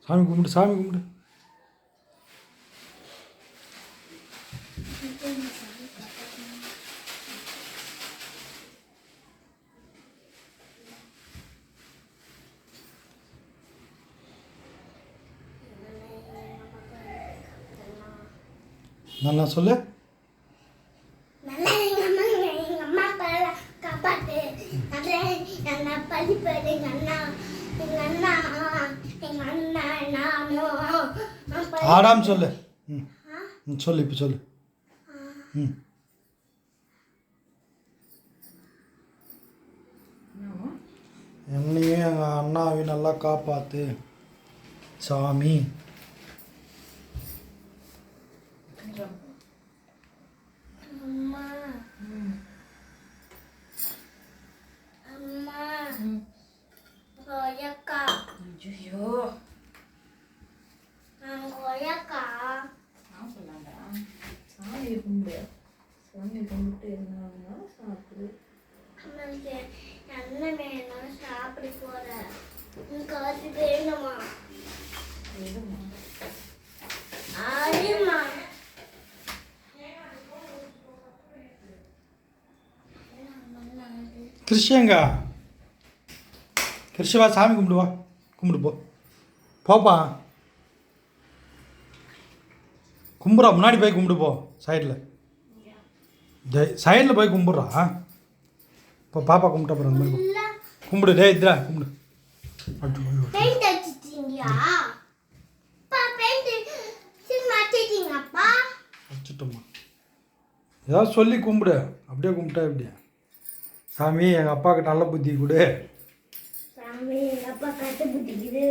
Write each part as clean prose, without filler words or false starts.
சாமி கும்பிடு, சாமி கும்பிடு. நல்லா சொல்லு. ஆடாம சொல்லு. சொல்லு, இப்போ சொல்லு. என்னையும் எங்கள் அண்ணாவையும் நல்லா காப்பாற்று சாமி. சாமி கும்பிட்டு இருந்தாங்கன்னா சாப்பிடு. என்ன வேணும் சாப்பிட போற? காசு வேணுமா? கிருஷ்ணங்கா, கிருஷ்ணவா சாமி கும்பிடுவா, கும்பிடு போ. போப்பா கும்பிட்றா, முன்னாடி போய் கும்பிடு போ. சைடில் போய் கும்பிட்றா. இப்போ பாப்பா கும்பிட்ட அப்புறம் அந்த மாதிரி கும்பிடு. டே இதில் கும்பிடு. வச்சுட்டோம்மா, ஏதாவது சொல்லி கும்பிடு. அப்படியே கும்பிட்டா எப்படியா? சாமி எங்கள் அப்பாவுக்கு நல்ல புத்தி கொடு. சாமி எங்கள் அப்பா கட்ட புத்திக்குது.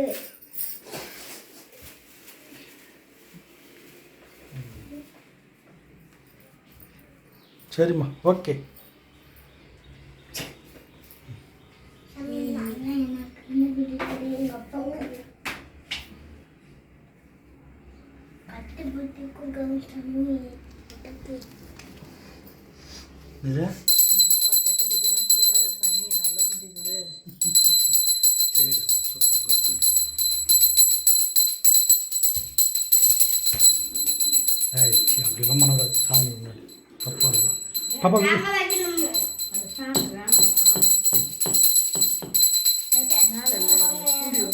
சரிம்மா, ஓகே. சரிடா, சூப்பர், குட் குட். அப்படிலாம் பண்ணக்கூடாது சாமி முன்னாடி. தப்பா பாப்பா